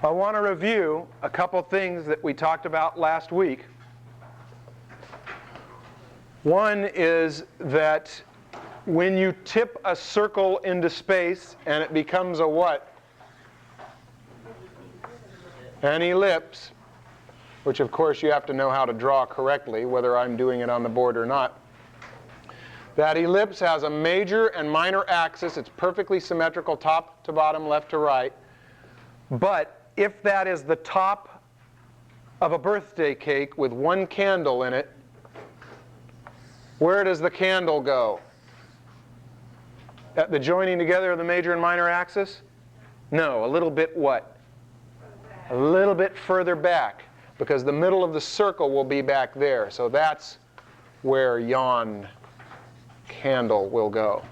I want to review a couple things that we talked about last week. One is that when you tip a circle into space and it becomes a what? An ellipse, which of course you have to know how to draw correctly, whether I'm doing it on the board or not. That ellipse has a major and minor axis. It's perfectly symmetrical, top to bottom, left to right. But if that is the top of a birthday cake with one candle in it, where does the candle go? At the joining together of the major and minor axis? No, a little bit what? A little bit further back, because the middle of the circle will be back there. So that's where yon candle will go.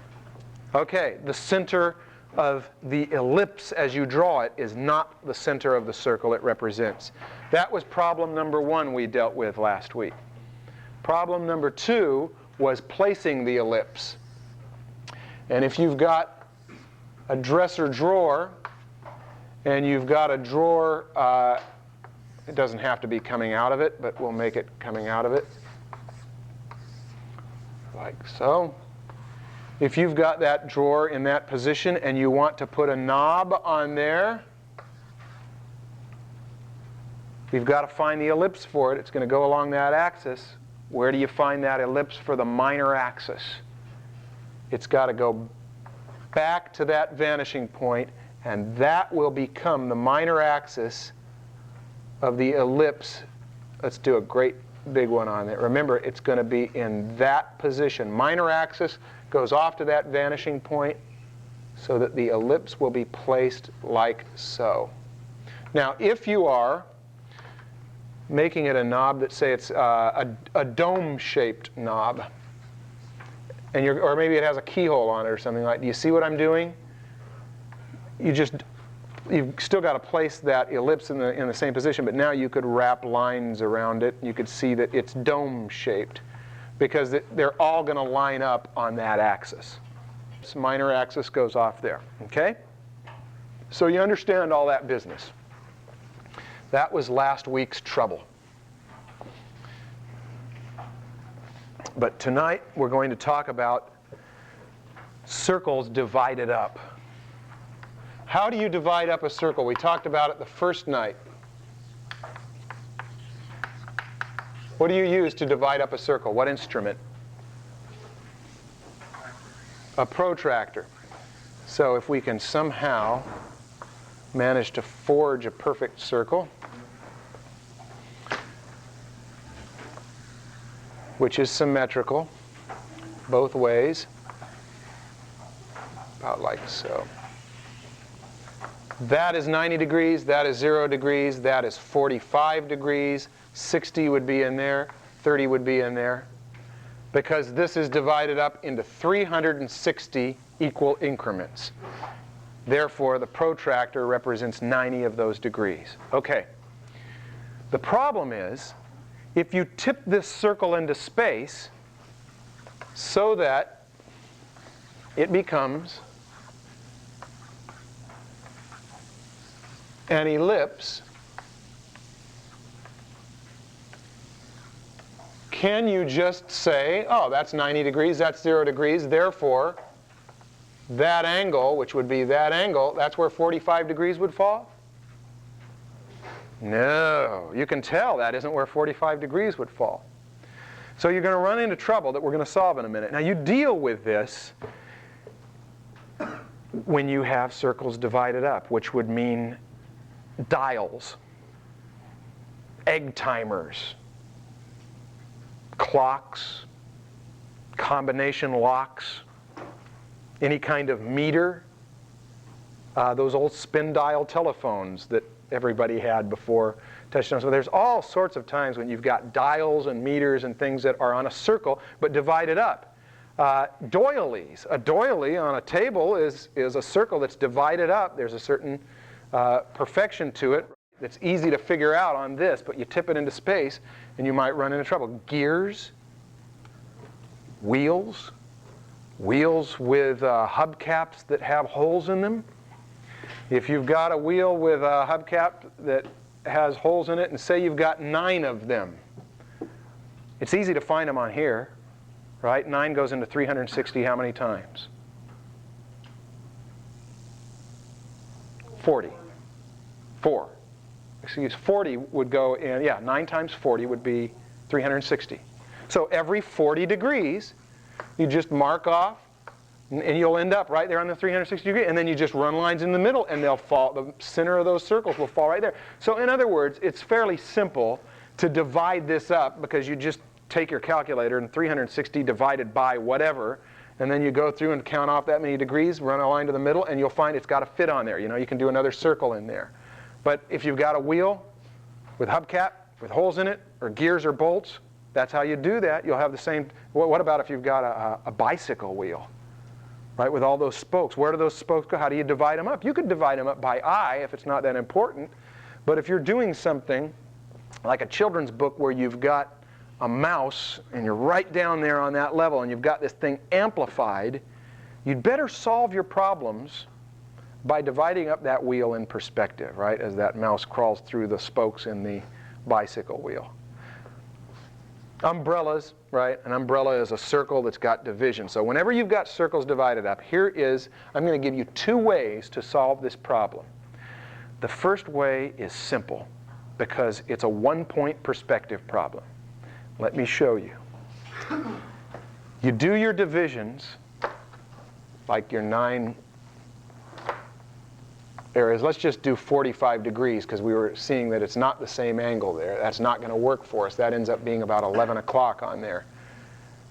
Okay, the center of the ellipse as you draw it is not the center of the circle it represents. That was problem number one we dealt with last week. Problem number two was placing the ellipse. And if you've got a dresser drawer, and you've got a drawer, it doesn't have to be coming out of it, but we'll make it coming out of it, like so. If you've got that drawer in that position and you want to put a knob on there, you've got to find the ellipse for it. It's going to go along that axis. Where do you find that ellipse for the minor axis? It's got to go back to that vanishing point, and that will become the minor axis of the ellipse. Let's do a great big one on it. Remember, it's going to be in that position. Minor axis goes off to that vanishing point so that the ellipse will be placed like so. Now, if you are making it a knob that, say, it's a dome-shaped knob, and or maybe it has a keyhole on it or something like that. Do you see what I'm doing? You've still got to place that ellipse in the same position, but now you could wrap lines around it. You could see that it's dome-shaped because they're all going to line up on that axis. This minor axis goes off there, okay? So you understand all that business. That was last week's trouble. But tonight we're going to talk about circles divided up. How do you divide up a circle? We talked about it the first night. What do you use to divide up a circle? What instrument? A protractor. So if we can somehow manage to forge a perfect circle, which is symmetrical both ways, about like so. That is 90 degrees, that is 0 degrees, that is 45 degrees, 60 would be in there, 30 would be in there, because this is divided up into 360 equal increments. Therefore, the protractor represents 90 of those degrees. Okay. The problem is, if you tip this circle into space so that it becomes an ellipse, can you just say, oh, that's 90 degrees, that's 0 degrees, therefore that angle, which would be that angle, that's where 45 degrees would fall? No, you can tell that isn't where 45 degrees would fall. So you're going to run into trouble that we're going to solve in a minute. Now you deal with this when you have circles divided up, which would mean dials, egg timers, clocks, combination locks, any kind of meter, those old spin dial telephones that everybody had before touchdowns. So there's all sorts of times when you've got dials and meters and things that are on a circle but divided up. Doilies. A doily on a table is a circle that's divided up. There's a certain perfection to it. It's easy to figure out on this, but you tip it into space and you might run into trouble. Gears, wheels with hubcaps that have holes in them. If you've got a wheel with a hubcap that has holes in it, and say you've got 9 of them, it's easy to find them on here, right? 9 goes into 360 how many times? 40. 4. Excuse, 40 would go in, yeah, 9 times 40 would be 360. So every 40 degrees, you just mark off, and you'll end up right there on the 360 degree, and then you just run lines in the middle, and they'll fall, the center of those circles will fall right there. So in other words, it's fairly simple to divide this up, because you just take your calculator and 360 divided by whatever, and then you go through and count off that many degrees, run a line to the middle, and you'll find it's got to fit on there. You know, you can do another circle in there. But if you've got a wheel with hubcap, with holes in it, or gears or bolts, that's how you do that. You'll have the same. What about if you've got a bicycle wheel, right, with all those spokes? Where do those spokes go? How do you divide them up? You could divide them up by eye if it's not that important. But if you're doing something like a children's book where you've got a mouse and you're right down there on that level and you've got this thing amplified, you'd better solve your problems by dividing up that wheel in perspective, right, as that mouse crawls through the spokes in the bicycle wheel. Umbrellas, right? An umbrella is a circle that's got division. So whenever you've got circles divided up, I'm going to give you 2 ways to solve this problem. The first way is simple, because it's a 1-point perspective problem. Let me show you. You do your divisions, like your 9 areas. Let's just do 45 degrees, because we were seeing that it's not the same angle there. That's not going to work for us. That ends up being about 11 o'clock on there.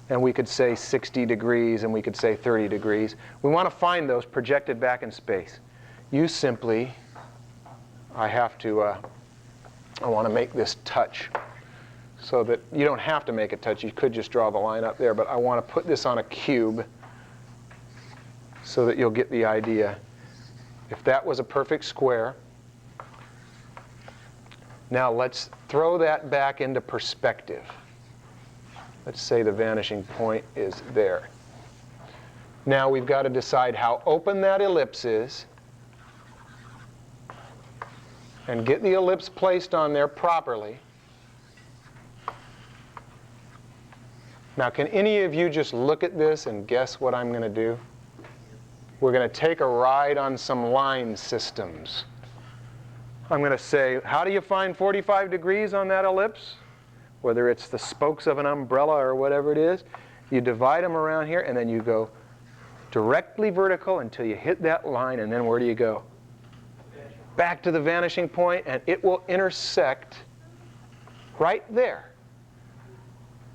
And we could say 60 degrees, and we could say 30 degrees. We want to find those projected back in space. You simply, I want to make this touch, so that you don't have to make it touch. You could just draw the line up there, but I want to put this on a cube so that you'll get the idea. If that was a perfect square, now let's throw that back into perspective. Let's say the vanishing point is there. Now we've got to decide how open that ellipse is and get the ellipse placed on there properly. Now, can any of you just look at this and guess what I'm going to do? We're going to take a ride on some line systems. I'm going to say, how do you find 45 degrees on that ellipse? Whether it's the spokes of an umbrella or whatever it is, you divide them around here, and then you go directly vertical until you hit that line, and then where do you go? Back to the vanishing point, and it will intersect right there.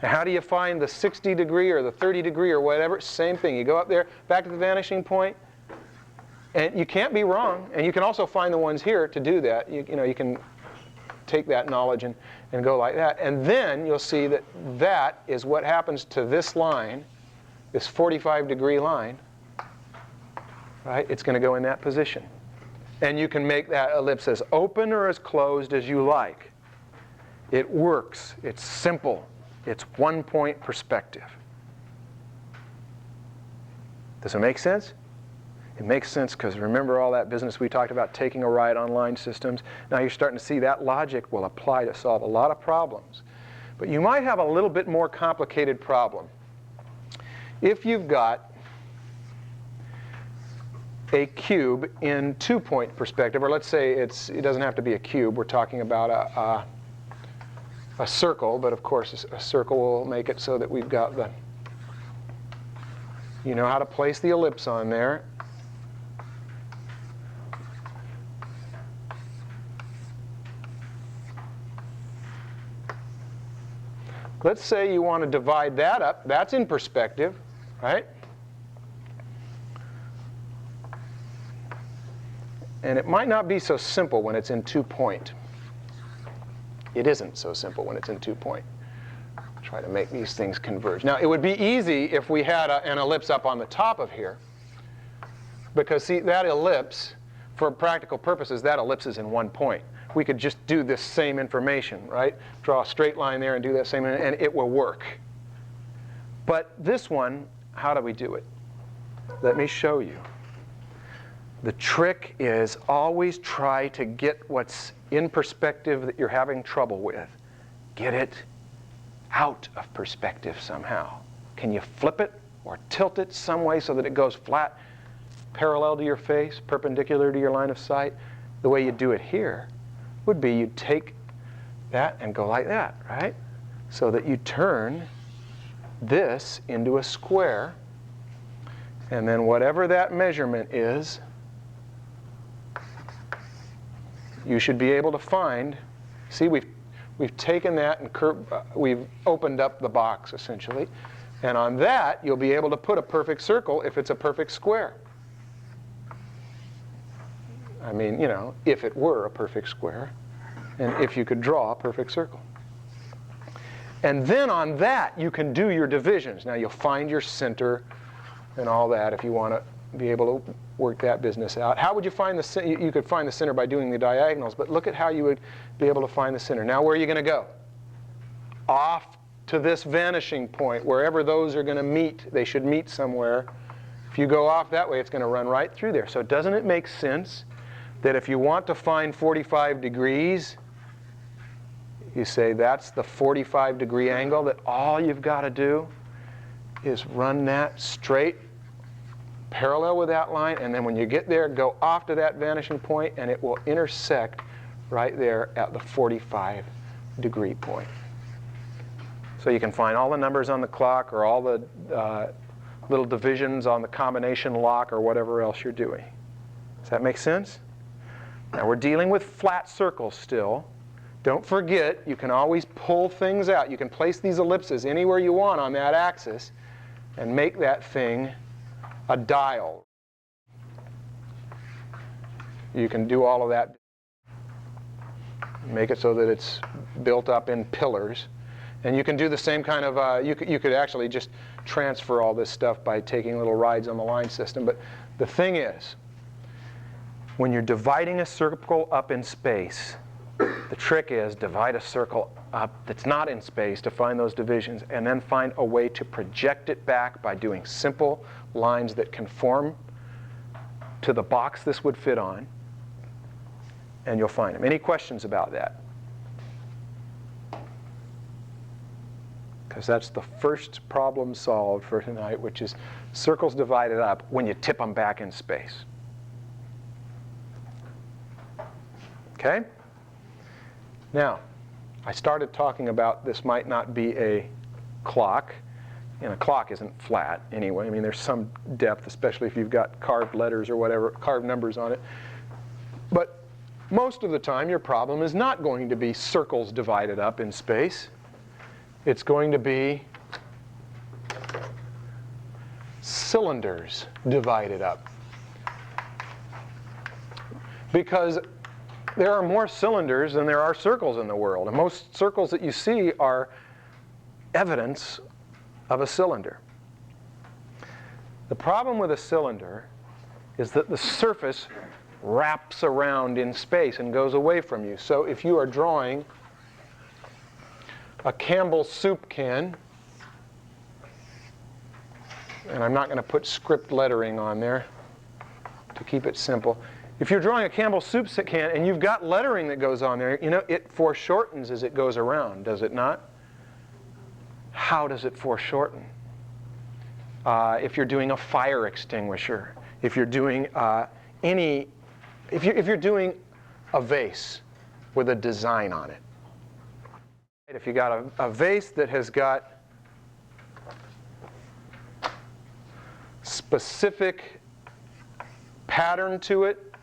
And how do you find the 60 degree or the 30 degree or whatever? Same thing. You go up there, back to the vanishing point, and you can't be wrong. And you can also find the ones here to do that. You can take that knowledge and go like that. And then you'll see that that is what happens to this line, this 45 degree line. Right? It's going to go in that position. And you can make that ellipse as open or as closed as you like. It works. It's simple. It's 1-point perspective. Does it make sense? It makes sense because remember all that business we talked about, taking a ride on line systems? Now you're starting to see that logic will apply to solve a lot of problems. But you might have a little bit more complicated problem. If you've got a cube in 2-point perspective, or let's say it doesn't have to be a cube. We're talking about a circle, but of course a circle will make it so that we've got you know how to place the ellipse on there. Let's say you want to divide that up. That's in perspective, right? And it might not be so simple when it's in 2-point. It isn't so simple when it's in 2-point. Try to make these things converge. Now, it would be easy if we had an ellipse up on the top of here. Because, see, that ellipse, for practical purposes, that ellipse is in 1 point. We could just do this same information, right? Draw a straight line there and do that same, and it will work. But this one, how do we do it? Let me show you. The trick is always try to get what's in perspective that you're having trouble with. Get it out of perspective somehow. Can you flip it or tilt it some way so that it goes flat, parallel to your face, perpendicular to your line of sight? The way you do it here would be you take that and go like that, right? So that you turn this into a square, and then whatever that measurement is, you should be able to find. See, we've taken that and we've opened up the box essentially, and on that you'll be able to put a perfect circle if it's a perfect square. I mean, you know, if it were a perfect square, and if you could draw a perfect circle. And then on that you can do your divisions. Now you'll find your center and all that if you want to be able to work that business out. How would you find the center? You could find the center by doing the diagonals, but look at how you would be able to find the center. Now where are you going to go? Off to this vanishing point. Wherever those are going to meet, they should meet somewhere. If you go off that way, it's going to run right through there. So doesn't it make sense that if you want to find 45 degrees, you say that's the 45-degree angle, that all you've got to do is run that straight parallel with that line, and then when you get there, go off to that vanishing point, and it will intersect right there at the 45-degree point. So you can find all the numbers on the clock or all the little divisions on the combination lock or whatever else you're doing. Does that make sense? Now we're dealing with flat circles still. Don't forget, you can always pull things out. You can place these ellipses anywhere you want on that axis and make that thing a dial. You can do all of that. Make it so that it's built up in pillars. And you can do the same kind of, you could actually just transfer all this stuff by taking little rides on the line system. But the thing is, when you're dividing a circle up in space, the trick is divide a circle up that's not in space to find those divisions, and then find a way to project it back by doing simple lines that conform to the box this would fit on, and you'll find them. Any questions about that? Because that's the first problem solved for tonight, which is circles divided up when you tip them back in space. Okay? Now, I started talking about this might not be a clock, and a clock isn't flat anyway. I mean, there's some depth, especially if you've got carved letters or whatever, carved numbers on it. But most of the time, your problem is not going to be circles divided up in space. It's going to be cylinders divided up. Because there are more cylinders than there are circles in the world. And most circles that you see are evidence of a cylinder. The problem with a cylinder is that the surface wraps around in space and goes away from you. So if you are drawing a Campbell's soup can, and I'm not going to put script lettering on there to keep it simple. If you're drawing a Campbell's soup can and you've got lettering that goes on there, you know, it foreshortens as it goes around, does it not? How does it foreshorten? If you're doing a fire extinguisher, if you're doing if you're doing a vase with a design on it. If you got a vase that has got specific pattern to it,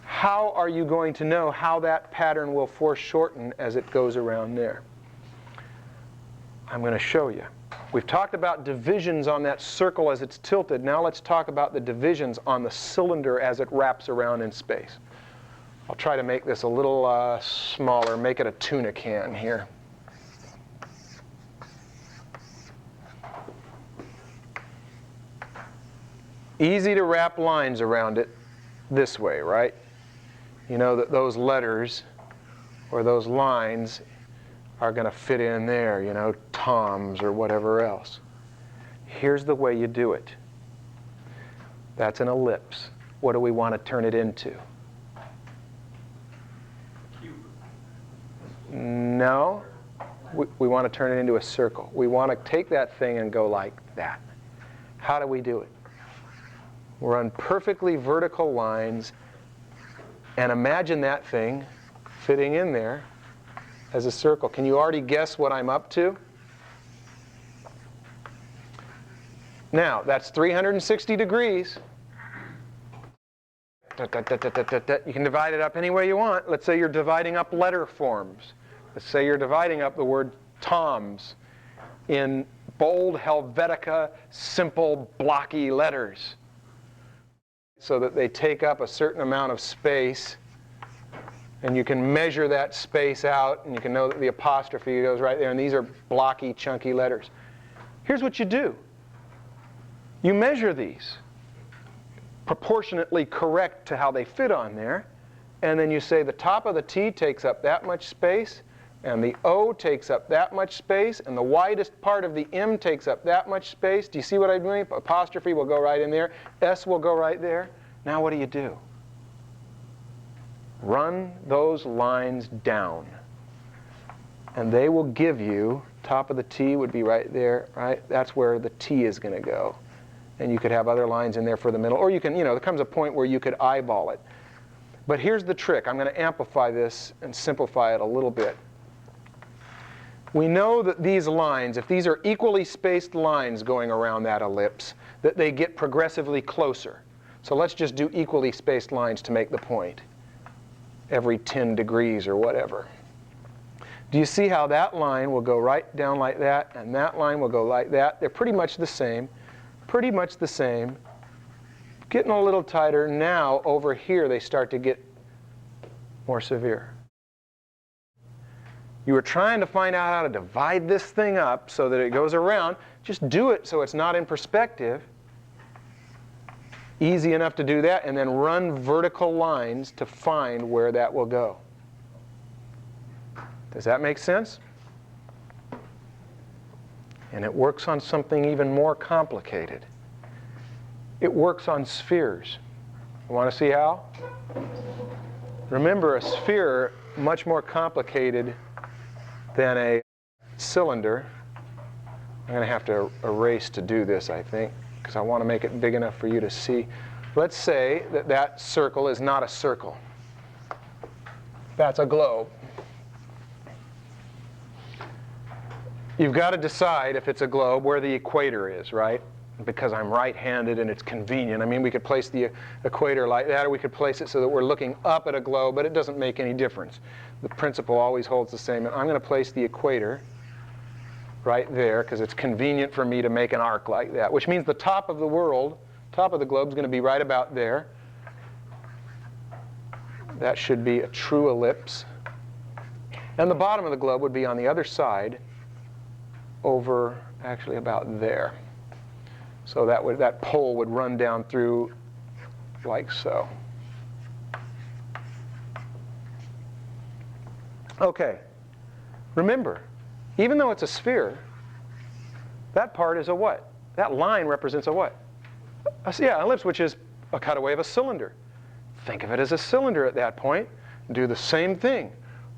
how are you going to know how that pattern will foreshorten as it goes around there? I'm going to show you. We've talked about divisions on that circle as it's tilted. Now let's talk about the divisions on the cylinder as it wraps around in space. I'll try to make this a little smaller, make it a tuna can here. Easy to wrap lines around it this way, right? You know that those letters or those lines are going to fit in there, you know, Tom's or whatever else. Here's the way you do it. That's an ellipse. What do we want to turn it into? No. We want to turn it into a circle. We want to take that thing and go like that. How do we do it? Run perfectly vertical lines and imagine that thing fitting in there as a circle. Can you already guess what I'm up to? Now, that's 360 degrees. You can divide it up any way you want. Let's say you're dividing up letter forms. Let's say you're dividing up the word Toms in bold Helvetica, simple, blocky letters so that they take up a certain amount of space, and you can measure that space out, and you can know that the apostrophe goes right there, and these are blocky, chunky letters. Here's what you do. You measure these proportionately correct to how they fit on there, and then you say the top of the T takes up that much space, and the O takes up that much space, and the widest part of the M takes up that much space. Do you see what I'm doing? Apostrophe will go right in there. S will go right there. Now what do? Run those lines down, and they will give you, top of the T would be right there, right? That's where the T is going to go. And you could have other lines in there for the middle, or you can, there comes a point where you could eyeball it. But here's the trick. I'm going to amplify this and simplify it a little bit. We know that these lines, if these are equally spaced lines going around that ellipse, that they get progressively closer. So let's just do equally spaced lines to make the point, every 10 degrees or whatever. Do you see how that line will go right down like that, and that line will go like that? They're pretty much the same. Pretty much the same. Getting a little tighter. Now, over here, they start to get more severe. You were trying to find out how to divide this thing up so that it goes around. Just do it so it's not in perspective. Easy enough to do that, and then run vertical lines to find where that will go. Does that make sense? And it works on something even more complicated. It works on spheres. You want to see how? Remember, a sphere, much more complicated than a cylinder. I'm going to have to erase to do this, I think, because I want to make it big enough for you to see. Let's say that that circle is not a circle. That's a globe. You've got to decide, if it's a globe, where the equator is, right? Because I'm right-handed and it's convenient. I mean, we could place the equator like that, or we could place it so that we're looking up at a globe, but it doesn't make any difference. The principle always holds the same. And I'm going to place the equator right there because it's convenient for me to make an arc like that, which means the top of the world, top of the globe, is going to be right about there. That should be a true ellipse. And the bottom of the globe would be on the other side, over actually about there. So that pole would run down through like so. Okay. Remember, even though it's a sphere, that part is a what? That line represents a what? An ellipse, which is a cutaway of a cylinder. Think of it as a cylinder at that point. Do the same thing.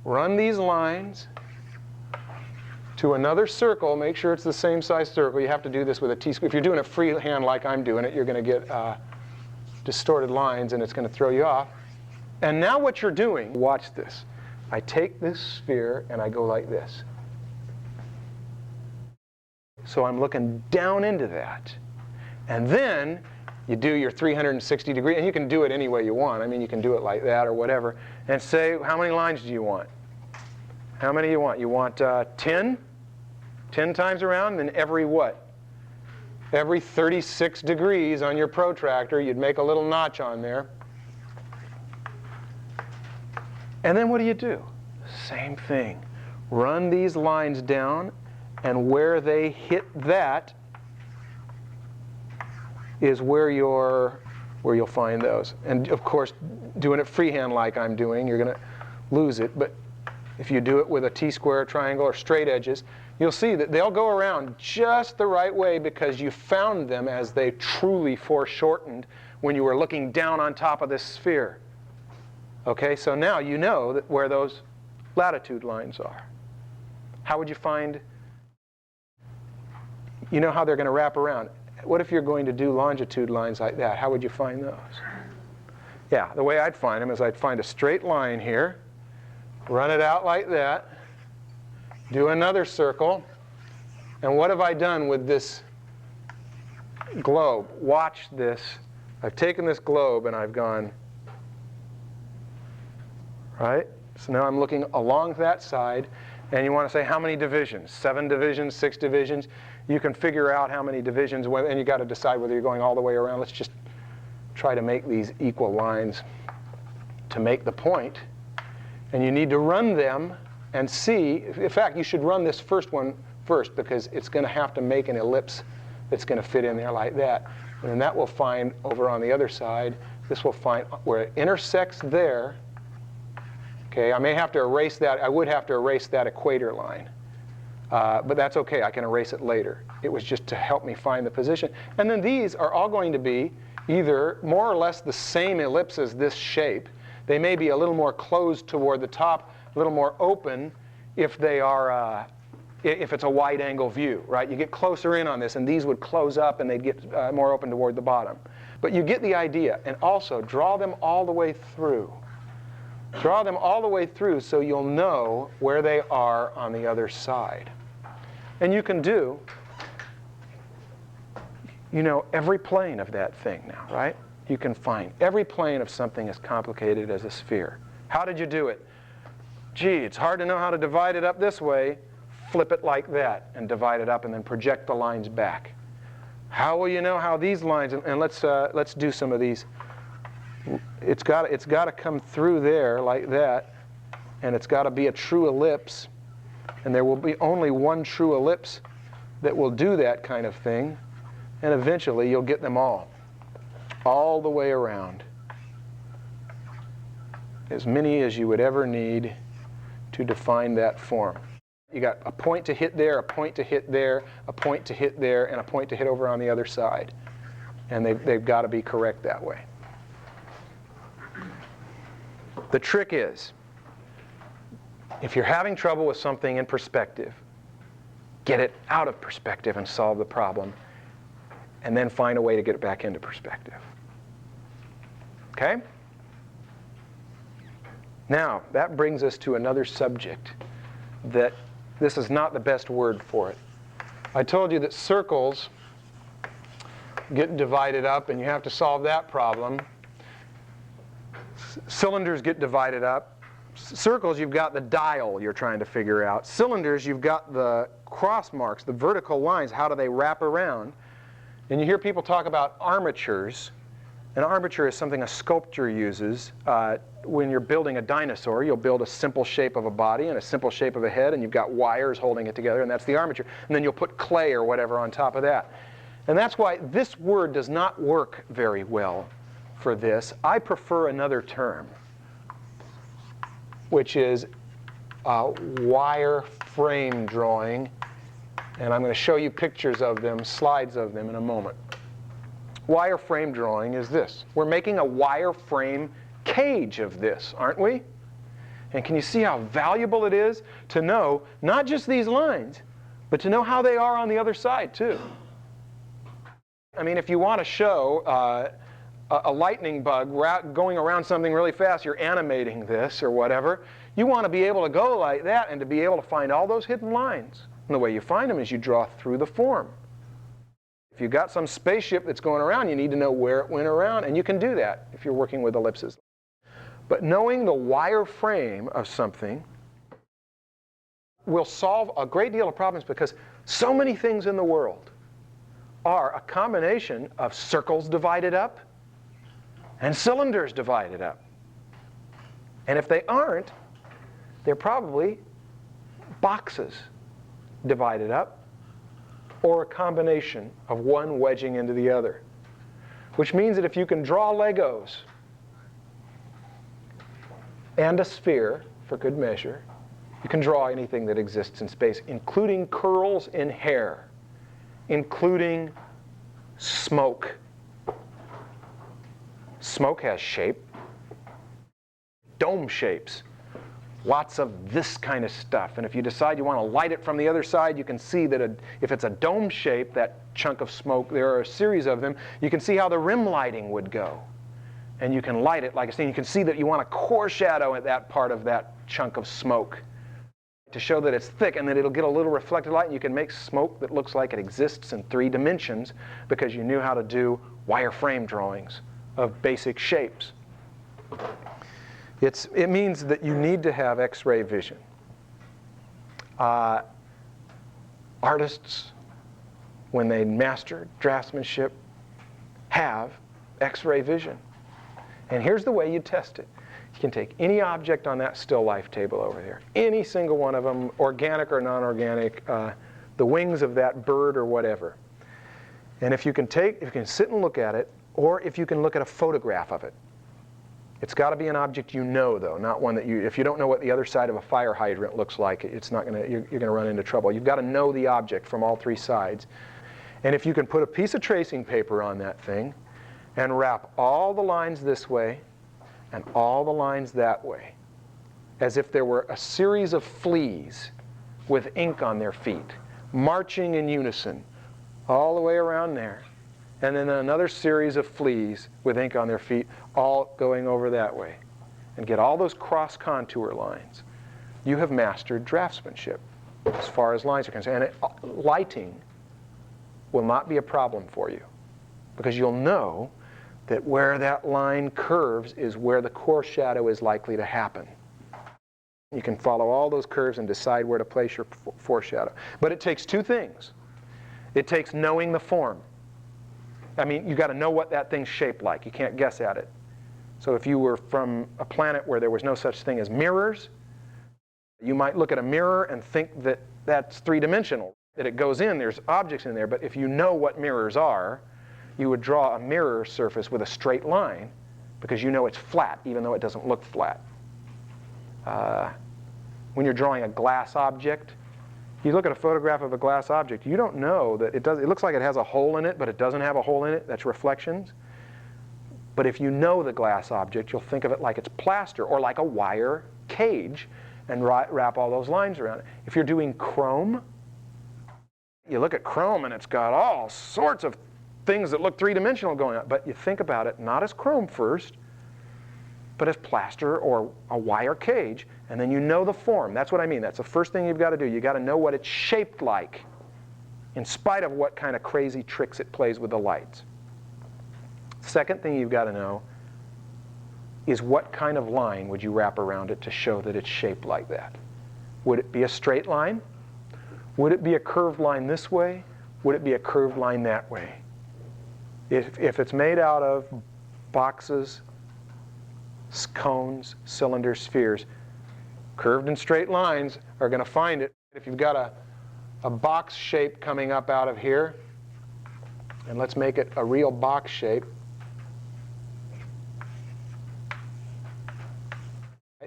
Run these lines to another circle. Make sure it's the same size circle. You have to do this with a T-square. If you're doing it freehand like I'm doing it, you're going to get distorted lines, and it's going to throw you off. And now what you're doing, watch this. I take this sphere and I go like this. So I'm looking down into that. And then you do your 360 degree, and you can do it any way you want. I mean, you can do it like that or whatever. And say, how many lines do you want? How many do you want? You want 10? 10 times around, then every what? Every 36 degrees on your protractor, you'd make a little notch on there. And then what do? Same thing. Run these lines down, and where they hit that is where you'll find those. And of course, doing it freehand like I'm doing, you're going to lose it. But if you do it with a T-square, triangle, or straight edges, you'll see that they'll go around just the right way because you found them as they truly foreshortened when you were looking down on top of this sphere. Okay, so now you know that where those latitude lines are. How would you find, you know how they're going to wrap around. What if you're going to do longitude lines like that? How would you find those? Yeah, the way I'd find them is I'd find a straight line here, run it out like that, do another circle, and what have I done with this globe? Watch this. I've taken this globe and I've gone, right? So now I'm looking along that side, and you want to say how many divisions? 7 divisions, 6 divisions? You can figure out how many divisions, and you've got to decide whether you're going all the way around. Let's just try to make these equal lines to make the point. And you need to run them and see. In fact, you should run this first one first because it's going to have to make an ellipse that's going to fit in there like that. And then that will find over on the other side, this will find where it intersects there. Okay, I may have to erase that. I would have to erase that equator line. But that's okay. I can erase it later. It was just to help me find the position. And then these are all going to be either more or less the same ellipse as this shape. They may be a little more closed toward the top, a little more open if they are, if it's a wide angle view, right? You get closer in on this, and these would close up, and they'd get more open toward the bottom. But you get the idea. And also, draw them all the way through. Draw them all the way through so you'll know where they are on the other side. And you can do, you know, every plane of that thing now, right? You can find every plane of something as complicated as a sphere. How did you do it? Gee, it's hard to know how to divide it up this way. Flip it like that and divide it up and then project the lines back. How will you know how these lines, and let's do some of these. It's got to come through there like that, and it's got to be a true ellipse, and there will be only one true ellipse that will do that kind of thing, and eventually you'll get them all the way around. As many as you would ever need to define that form. You got a point to hit there, a point to hit there, a point to hit there, and a point to hit over on the other side. And they've got to be correct that way. The trick is, if you're having trouble with something in perspective, get it out of perspective and solve the problem, and then find a way to get it back into perspective. Okay? Now, that brings us to another subject that this is not the best word for it. I told you that circles get divided up, and you have to solve that problem. Cylinders get divided up. Circles, you've got the dial you're trying to figure out. Cylinders, you've got the cross marks, the vertical lines. How do they wrap around? And you hear people talk about armatures. An armature is something a sculptor uses. When you're building a dinosaur, you'll build a simple shape of a body and a simple shape of a head, and you've got wires holding it together, and that's the armature. And then you'll put clay or whatever on top of that. And that's why this word does not work very well for this. I prefer another term, which is wire frame drawing. And I'm going to show you pictures of them, slides of them in a moment. Wire frame drawing is this. We're making a wire frame cage of this, aren't we? And can you see how valuable it is to know not just these lines, but to know how they are on the other side too? I mean, if you want to show a lightning bug going around something really fast, you're animating this or whatever, you want to be able to go like that and to be able to find all those hidden lines. And the way you find them is you draw through the form. If you've got some spaceship that's going around, you need to know where it went around, and you can do that if you're working with ellipses. But knowing the wire frame of something will solve a great deal of problems because so many things in the world are a combination of circles divided up and cylinders divided up. And if they aren't, they're probably boxes divided up, or a combination of one wedging into the other. Which means that if you can draw Legos and a sphere, for good measure, You can draw anything that exists in space, including curls in hair, including smoke. Smoke has shape. Dome shapes. Lots of this kind of stuff. And if you decide you want to light it from the other side, you can see that if it's a dome shape, that chunk of smoke, there are a series of them, you can see how the rim lighting would go. And you can light it like a scene. You can see that you want a core shadow at that part of that chunk of smoke to show that it's thick and that it'll get a little reflected light, and you can make smoke that looks like it exists in 3 dimensions because you knew how to do wireframe drawings of basic shapes. It means that you need to have X-ray vision. Artists, when they master draftsmanship, have X-ray vision. And here's the way you test it. You can take any object on that still life table over there, any single one of them, organic or non-organic, the wings of that bird or whatever. And if you can sit and look at it, or if you can look at a photograph of it. It's got to be an object you know, though, not one that if you don't know what the other side of a fire hydrant looks like, it's not going to, you're going to run into trouble. You've got to know the object from all 3 sides. And if you can put a piece of tracing paper on that thing and wrap all the lines this way and all the lines that way, as if there were a series of fleas with ink on their feet, marching in unison all the way around there, and then another series of fleas with ink on their feet, all going over that way, and get all those cross contour lines, you have mastered draftsmanship as far as lines are concerned. And lighting will not be a problem for you, because you'll know that where that line curves is where the core shadow is likely to happen. You can follow all those curves and decide where to place your foreshadow. But it takes 2 things. It takes knowing the form. I mean, you've got to know what that thing's shaped like. You can't guess at it. So if you were from a planet where there was no such thing as mirrors, you might look at a mirror and think that that's 3-dimensional, that it goes in, there's objects in there. But if you know what mirrors are, you would draw a mirror surface with a straight line because you know it's flat, even though it doesn't look flat. When you're drawing a glass object, you look at a photograph of a glass object, you don't know that it looks like it has a hole in it, but it doesn't have a hole in it. That's reflections. But if you know the glass object, you'll think of it like it's plaster or like a wire cage and wrap all those lines around it. If you're doing chrome, you look at chrome and it's got all sorts of things that look 3-dimensional going on. But you think about it not as chrome first, but as plaster or a wire cage, and then you know the form. That's what I mean. That's the first thing you've got to do. You've got to know what it's shaped like, in spite of what kind of crazy tricks it plays with the lights. Second thing you've got to know is what kind of line would you wrap around it to show that it's shaped like that. Would it be a straight line? Would it be a curved line this way? Would it be a curved line that way? If it's made out of boxes, cones, cylinders, spheres, curved and straight lines are going to find it. If you've got a box shape coming up out of here, and let's make it a real box shape,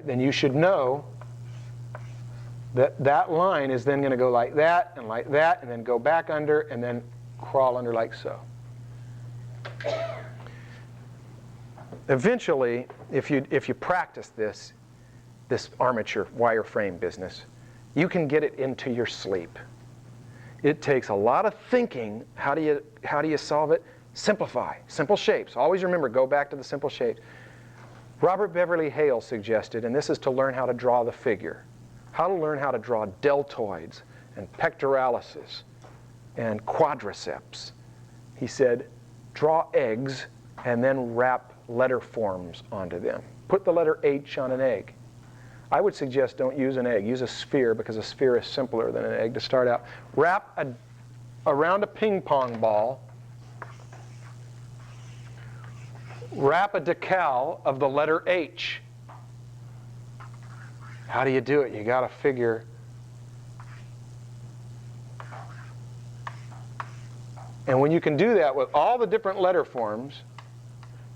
then you should know that that line is then going to go like that, and then go back under, and then crawl under like so. Eventually, if you practice this armature wireframe business, you can get it into your sleep. It takes a lot of thinking. How do you solve it? Simplify. Simple shapes. Always remember, go back to the simple shapes. Robert Beverly Hale suggested, and this is to learn how to draw the figure, how to learn how to draw deltoids and pectoralis and quadriceps. He said, draw eggs and then wrap letter forms onto them. Put the letter H on an egg. I would suggest don't use an egg. Use a sphere, because a sphere is simpler than an egg to start out. Wrap around a ping pong ball. Wrap a decal of the letter H. How do you do it? You got to figure. And when you can do that with all the different letter forms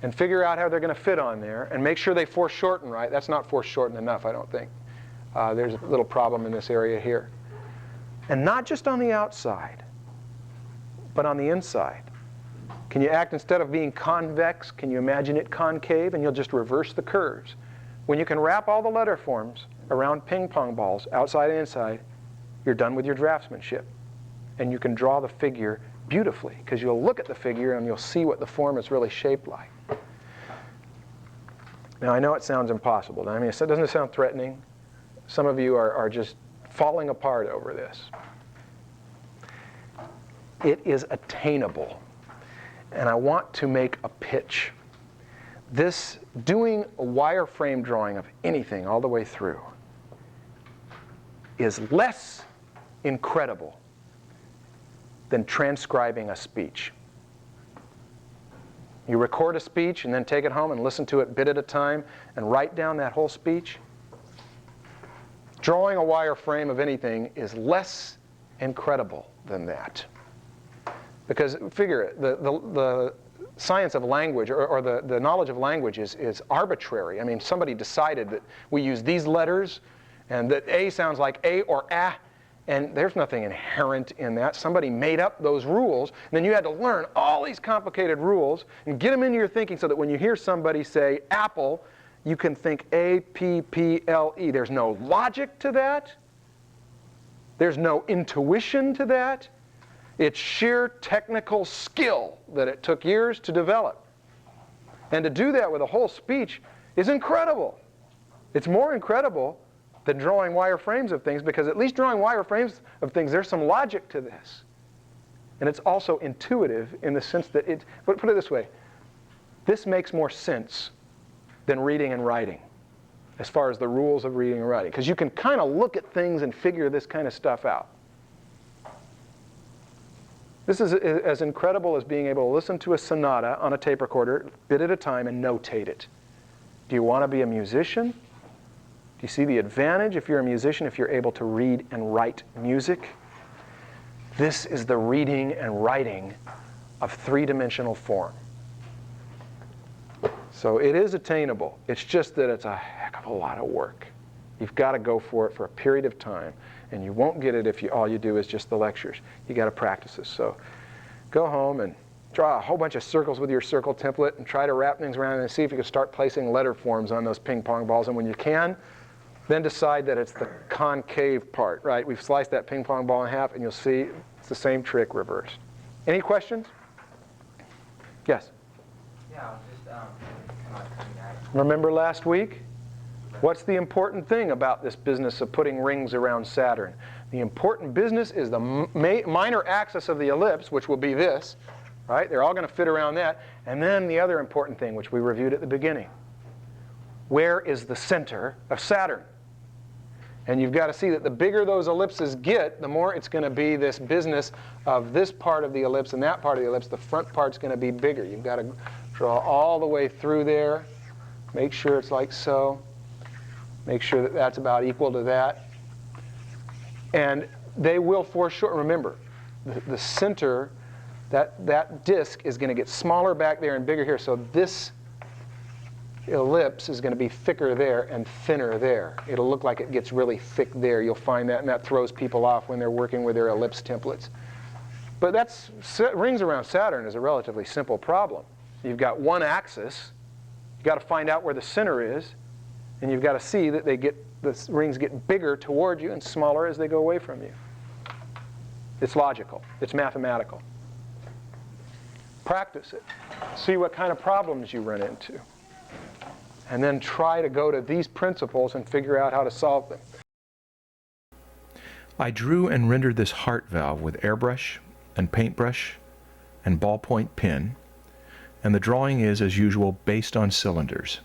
and figure out how they're going to fit on there and make sure they foreshorten right, that's not foreshortened enough, I don't think. There's a little problem in this area here. And not just on the outside, but on the inside. Can you act, instead of being convex, can you imagine it concave, and you'll just reverse the curves? When you can wrap all the letter forms around ping pong balls, outside and inside, you're done with your draftsmanship. And you can draw the figure beautifully, because you'll look at the figure and you'll see what the form is really shaped like. Now, I know it sounds impossible. I mean, doesn't it sound threatening? Some of you are just falling apart over this. It is attainable. And I want to make a pitch. This, doing a wireframe drawing of anything all the way through, is less incredible than transcribing a speech. You record a speech and then take it home and listen to it bit at a time and write down that whole speech. Drawing a wireframe of anything is less incredible than that. Because figure it, the science of language, or the knowledge of language is arbitrary. I mean, somebody decided that we use these letters and that A sounds like A or A, and there's nothing inherent in that. Somebody made up those rules, and then you had to learn all these complicated rules and get them into your thinking so that when you hear somebody say apple, you can think A-P-P-L-E. There's no logic to that. There's no intuition to that. It's sheer technical skill that it took years to develop. And to do that with a whole speech is incredible. It's more incredible than drawing wireframes of things, because at least drawing wireframes of things, there's some logic to this. And it's also intuitive in the sense that but put it this way, this makes more sense than reading and writing, as far as the rules of reading and writing, because you can kind of look at things and figure this kind of stuff out. This is as incredible as being able to listen to a sonata on a tape recorder, bit at a time, and notate it. Do you want to be a musician? Do you see the advantage, if you're a musician, if you're able to read and write music? This is the reading and writing of three-dimensional form. So it is attainable. It's just that it's a heck of a lot of work. You've got to go for it for a period of time, and you won't get it if all you do is just the lectures. You got to practice this. So go home and draw a whole bunch of circles with your circle template and try to wrap things around it and see if you can start placing letter forms on those ping pong balls. And when you can, then decide that it's the concave part, right? We've sliced that ping pong ball in half, and you'll see it's the same trick reversed. Any questions? Yes? Yeah, I was just coming back. Remember last week? What's the important thing about this business of putting rings around Saturn? The important business is the minor axis of the ellipse, which will be this, right? They're all going to fit around that. And then the other important thing, which we reviewed at the beginning. Where is the center of Saturn? And you've got to see that the bigger those ellipses get, the more it's going to be this business of this part of the ellipse and that part of the ellipse. The front part's going to be bigger. You've got to draw all the way through there. Make sure it's like so. Make sure that that's about equal to that. And they will foreshorten. Remember, the center, that disk is going to get smaller back there and bigger here. So this ellipse is going to be thicker there and thinner there. It'll look like it gets really thick there. You'll find that, and that throws people off when they're working with their ellipse templates. But rings around Saturn is a relatively simple problem. You've got one axis. You've got to find out where the center is, and you've got to see that the rings get bigger toward you and smaller as they go away from you. It's logical. It's mathematical. Practice it. See what kind of problems you run into. And then try to go to these principles and figure out how to solve them. I drew and rendered this heart valve with airbrush and paintbrush and ballpoint pen, and the drawing is, as usual, based on cylinders.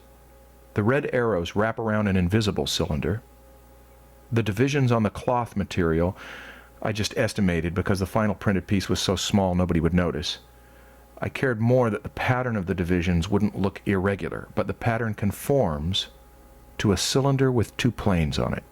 The red arrows wrap around an invisible cylinder. The divisions on the cloth material I just estimated because the final printed piece was so small nobody would notice. I cared more that the pattern of the divisions wouldn't look irregular, but the pattern conforms to a cylinder with two planes on it.